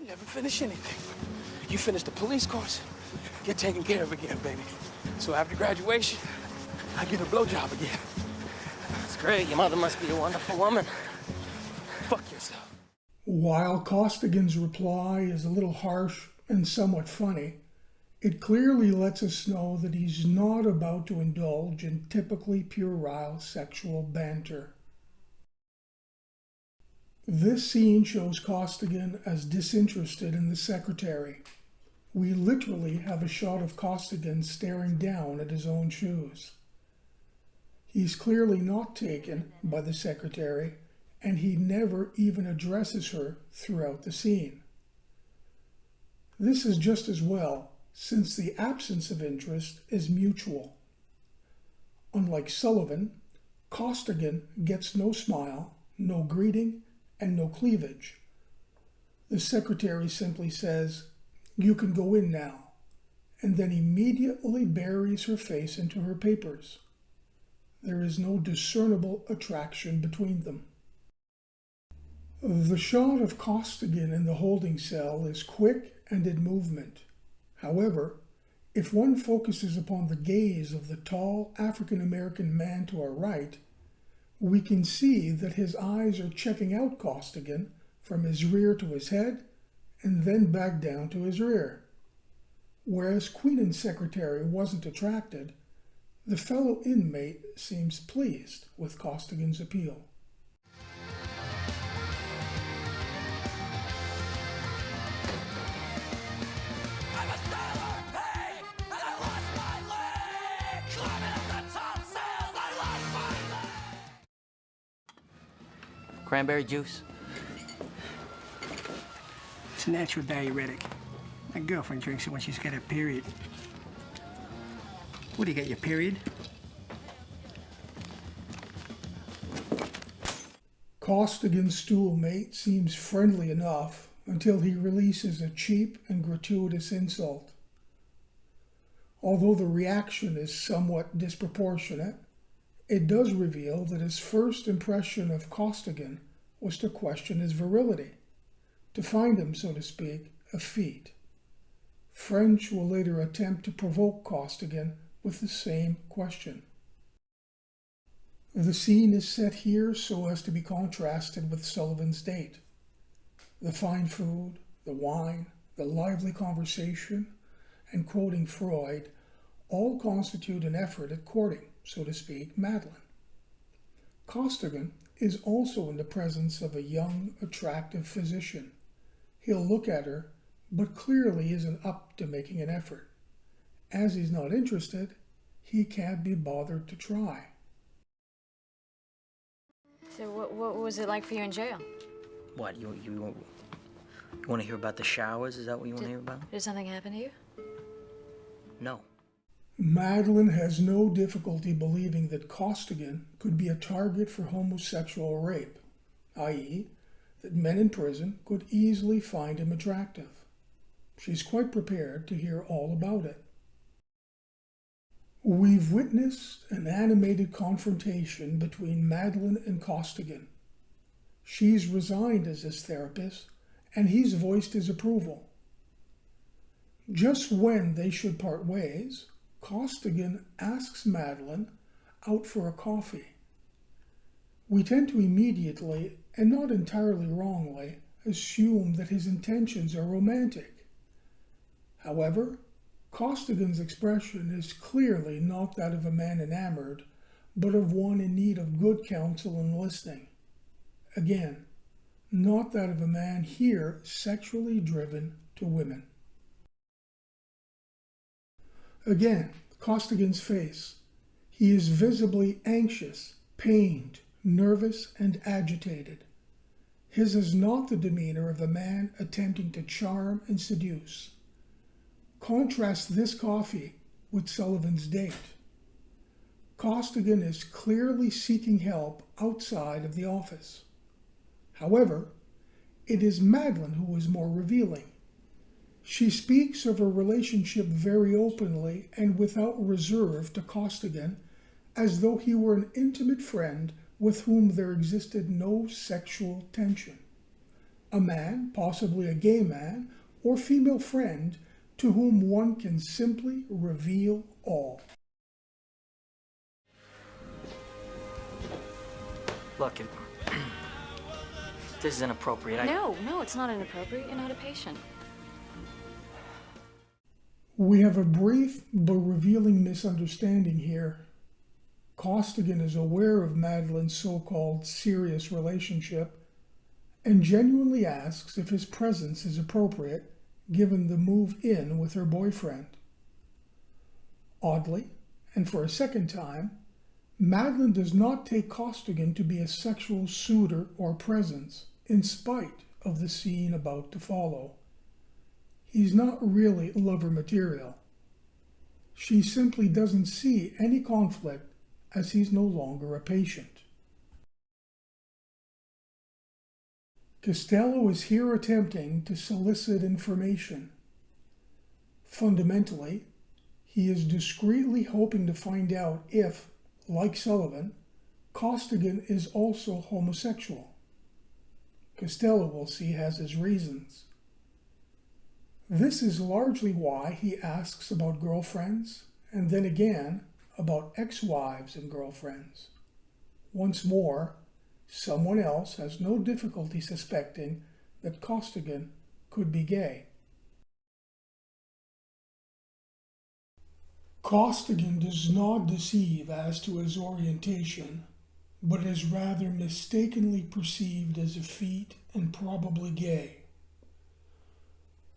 You haven't finished anything. You finished the police course, get taken care of again, baby. So after graduation, I get a blowjob again. That's great. Your mother must be a wonderful woman. Fuck yourself. While Costigan's reply is a little harsh and somewhat funny, it clearly lets us know that he's not about to indulge in typically puerile sexual banter. This scene shows Costigan as disinterested in the secretary. We literally have a shot of Costigan staring down at his own shoes. He's clearly not taken by the secretary, and he never even addresses her throughout the scene. This is just as well, since the absence of interest is mutual. Unlike Sullivan, Costigan gets no smile, no greeting, and no cleavage. The secretary simply says, "You can go in now," and then immediately buries her face into her papers. There is no discernible attraction between them. The shot of Costigan in the holding cell is quick and in movement. However, if one focuses upon the gaze of the tall African-American man to our right, we can see that his eyes are checking out Costigan from his rear to his head and then back down to his rear. Whereas Queenan's secretary wasn't attracted, the fellow inmate seems pleased with Costigan's appeal. I'm a sailor, hey, and I lost my leg. Climbing up the top sails, I lost my leg. Cranberry juice? It's a natural diuretic. My girlfriend drinks it when she's got her period. What, do you get your period? Costigan's stoolmate seems friendly enough until he releases a cheap and gratuitous insult. Although the reaction is somewhat disproportionate, it does reveal that his first impression of Costigan was to question his virility, to find him, so to speak, a feat. French will later attempt to provoke Costigan with the same question. The scene is set here so as to be contrasted with Sullivan's date. The fine food, the wine, the lively conversation, and quoting Freud all constitute an effort at courting, so to speak, Madeline. Costigan is also in the presence of a young, attractive physician. He'll look at her, but clearly isn't up to making an effort. As he's not interested, he can't be bothered to try. So what was it like for you in jail? What, you want to hear about the showers? Is that what you want to hear about? Did something happen to you? No. Madeline has no difficulty believing that Costigan could be a target for homosexual rape, i.e., that men in prison could easily find him attractive. She's quite prepared to hear all about it. We've witnessed an animated confrontation between Madeline and Costigan. She's resigned as his therapist, and he's voiced his approval. Just when they should part ways, Costigan asks Madeline out for a coffee. We tend to immediately, and not entirely wrongly, assume that his intentions are romantic. However, Costigan's expression is clearly not that of a man enamored, but of one in need of good counsel and listening. Again, not that of a man here sexually driven to women. Again, Costigan's face. He is visibly anxious, pained, nervous, and agitated. His is not the demeanor of a man attempting to charm and seduce. Contrast this coffee with Sullivan's date. Costigan is clearly seeking help outside of the office. However, it is Madeline who is more revealing. She speaks of her relationship very openly and without reserve to Costigan, as though he were an intimate friend with whom there existed no sexual tension. a man, possibly a gay man, or female friend to whom one can simply reveal all. Look, this is inappropriate. No, it's not inappropriate. You're not a patient. We have a brief but revealing misunderstanding here. Costigan is aware of Madeline's so-called serious relationship and genuinely asks if his presence is appropriate given the move in with her boyfriend. Oddly, and for a second time, Madeline does not take Costigan to be a sexual suitor or presence, in spite of the scene about to follow. He's not really lover material. She simply doesn't see any conflict as he's no longer a patient. Costello is here attempting to solicit information. Fundamentally, he is discreetly hoping to find out if, like Sullivan, Costigan is also homosexual. Costello, we'll see, has his reasons. This is largely why he asks about girlfriends, and then again about ex-wives and girlfriends. Once more, someone else has no difficulty suspecting that Costigan could be gay. Costigan does not deceive as to his orientation, but is rather mistakenly perceived as effete and probably gay.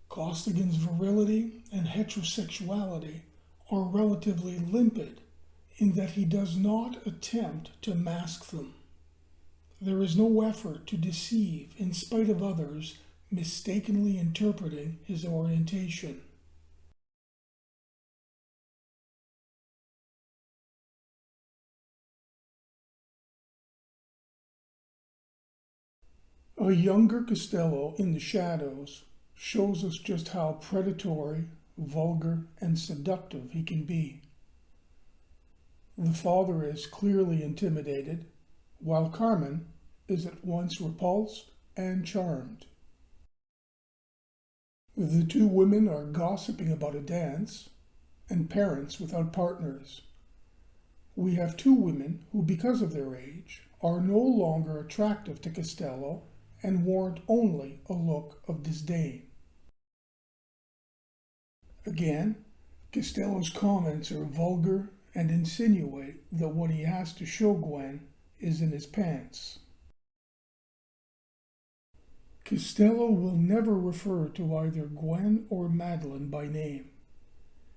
Costigan's virility and heterosexuality are relatively limpid in that he does not attempt to mask them. There is no effort to deceive in spite of others mistakenly interpreting his orientation. A younger Costello in the shadows shows us just how predatory, vulgar, and seductive he can be. The father is clearly intimidated, while Carmen is at once repulsed and charmed. The two women are gossiping about a dance, and parents without partners. We have two women who, because of their age, are no longer attractive to Costello and warrant only a look of disdain. Again, Costello's comments are vulgar and insinuate that what he has to show Gwen is in his pants. Costello will never refer to either Gwen or Madeline by name.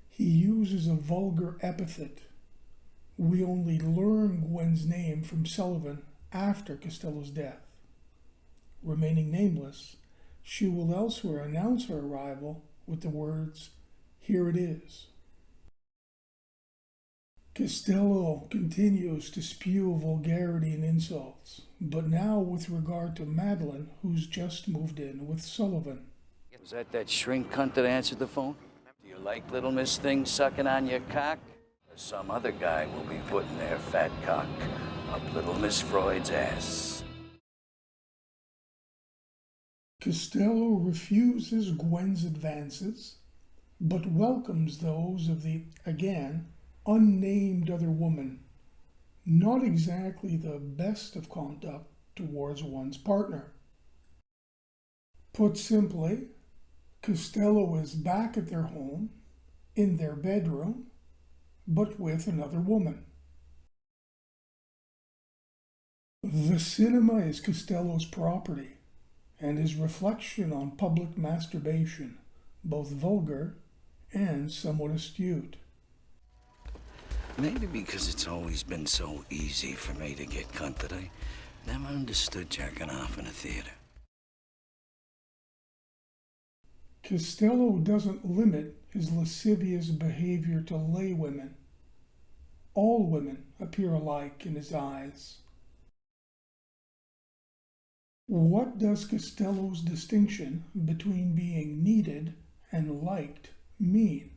He uses a vulgar epithet. We only learn Gwen's name from Sullivan after Costello's death. Remaining nameless, she will elsewhere announce her arrival with the words, "Here it is." Costello continues to spew vulgarity and insults, but now with regard to Madeline, who's just moved in with Sullivan. Was that shrink cunt that answered the phone? Do you like little Miss Thing sucking on your cock? Or some other guy will be putting their fat cock up little Miss Freud's ass. Costello refuses Gwen's advances, but welcomes those of the, again, unnamed other woman. Not exactly the best of conduct towards one's partner. Put simply, Costello is back at their home, in their bedroom, but with another woman. The cinema is Costello's property, and his reflection on public masturbation, both vulgar and somewhat astute. Maybe because it's always been so easy for me to get cunt that I never understood jacking off in a theater. Costello doesn't limit his lascivious behavior to lay women. All women appear alike in his eyes. What does Costello's distinction between being needed and liked mean?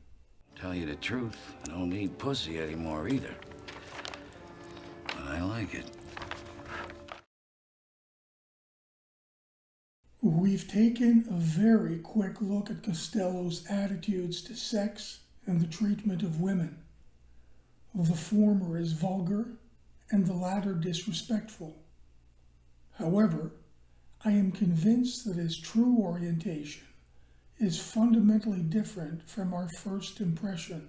Tell you the truth, I don't need pussy anymore either. But I like it. We've taken a very quick look at Costello's attitudes to sex and the treatment of women. The former is vulgar and the latter disrespectful. However, I am convinced that his true orientation is fundamentally different from our first impression.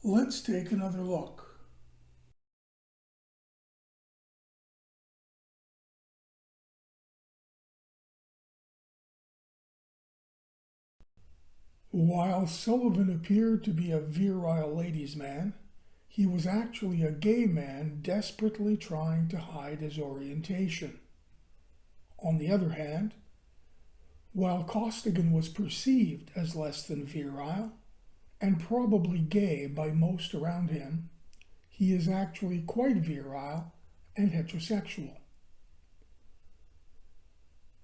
Let's take another look. While Sullivan appeared to be a virile ladies' man, he was actually a gay man desperately trying to hide his orientation. On the other hand, while Costigan was perceived as less than virile, and probably gay by most around him, he is actually quite virile and heterosexual.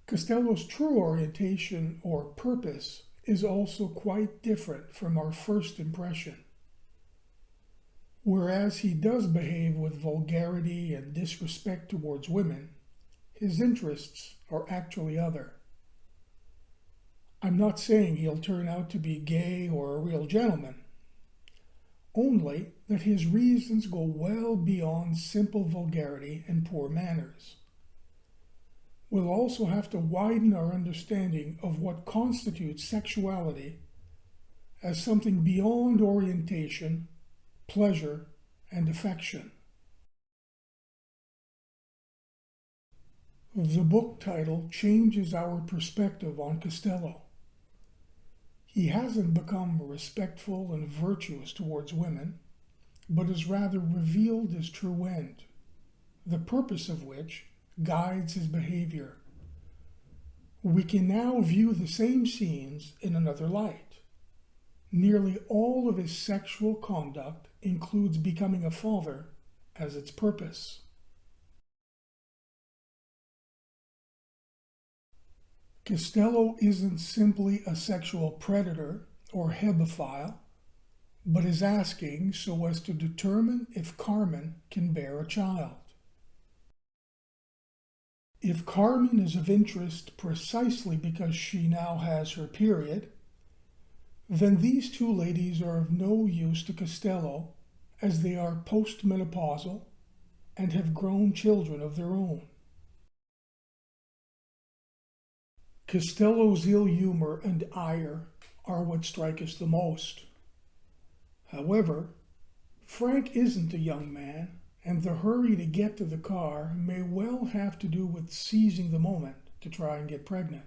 Costello's true orientation or purpose is also quite different from our first impression. Whereas he does behave with vulgarity and disrespect towards women, his interests are actually other. I'm not saying he'll turn out to be gay or a real gentleman, only that his reasons go well beyond simple vulgarity and poor manners. We'll also have to widen our understanding of what constitutes sexuality as something beyond orientation, pleasure, and affection. The book title changes our perspective on Costello. He hasn't become respectful and virtuous towards women, but has rather revealed his true end, the purpose of which guides his behavior. We can now view the same scenes in another light. Nearly all of his sexual conduct includes becoming a father as its purpose. Costello isn't simply a sexual predator or hebephile, but is asking so as to determine if Carmen can bear a child. If Carmen is of interest precisely because she now has her period, then these two ladies are of no use to Costello, as they are postmenopausal and have grown children of their own. Costello's ill humor and ire are what strike us the most. However, Frank isn't a young man, and the hurry to get to the car may well have to do with seizing the moment to try and get pregnant.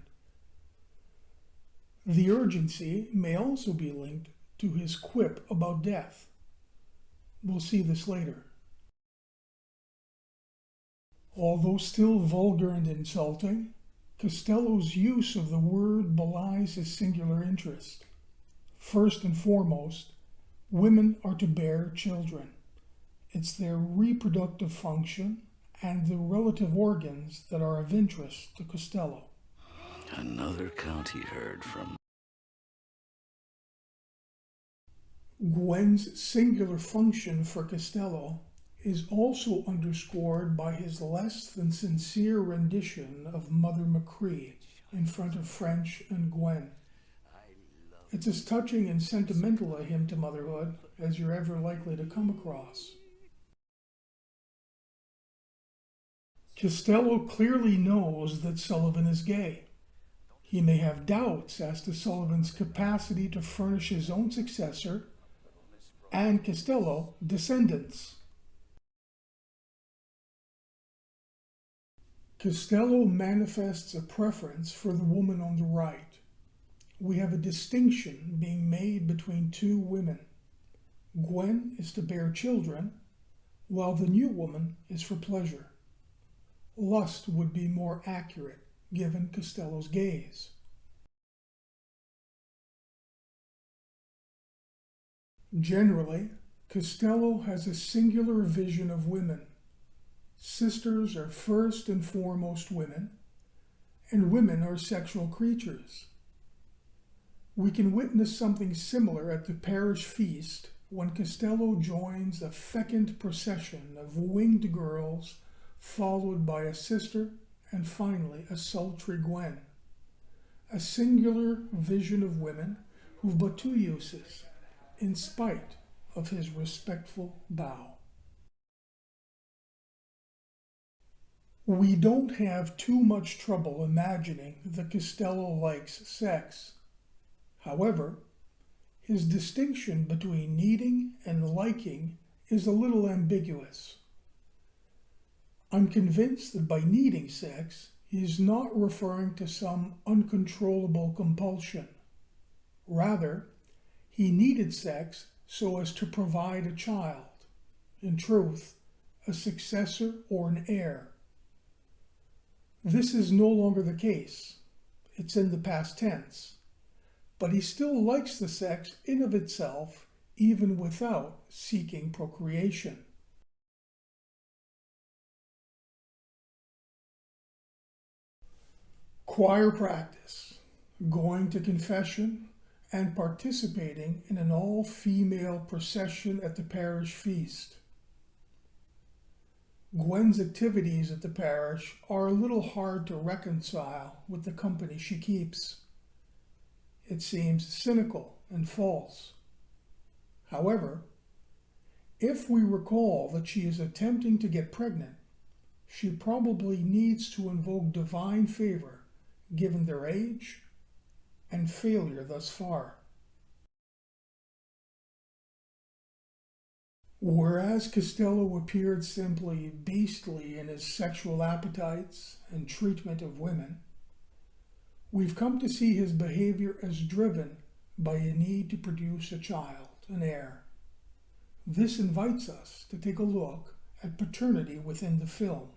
The urgency may also be linked to his quip about death. We'll see this later. Although still vulgar and insulting, Costello's use of the word belies his singular interest. First and foremost, women are to bear children. It's their reproductive function and the relative organs that are of interest to Costello. Another count he heard from. Gwen's singular function for Costello is also underscored by his less than sincere rendition of Mother Machree in front of French and Gwen. It's as touching and sentimental a hymn to motherhood as you're ever likely to come across. Costello clearly knows that Sullivan is gay. He may have doubts as to Sullivan's capacity to furnish his own successor and Costello descendants. Costello manifests a preference for the woman on the right. We have a distinction being made between two women. Gwen is to bear children, while the new woman is for pleasure. Lust would be more accurate, given Costello's gaze. Generally, Costello has a singular vision of women. Sisters are first and foremost women, and women are sexual creatures. We can witness something similar at the parish feast when Costello joins a fecund procession of winged girls followed by a sister and finally a sultry Gwen. A singular vision of women who've but two uses, in spite of his respectful bow. We don't have too much trouble imagining that Costello likes sex. However, his distinction between needing and liking is a little ambiguous. I'm convinced that by needing sex, he is not referring to some uncontrollable compulsion. Rather, he needed sex so as to provide a child, in truth, a successor or an heir. This is no longer the case. It's in the past tense. But he still likes the sex in of itself, even without seeking procreation. Choir practice, going to confession, and participating in an all-female procession at the parish feast. Gwen's activities at the parish are a little hard to reconcile with the company she keeps. It seems cynical and false. However, if we recall that she is attempting to get pregnant, she probably needs to invoke divine favor given their age and failure thus far. Whereas Costello appeared simply beastly in his sexual appetites and treatment of women, we've come to see his behavior as driven by a need to produce a child, an heir. This invites us to take a look at paternity within the film.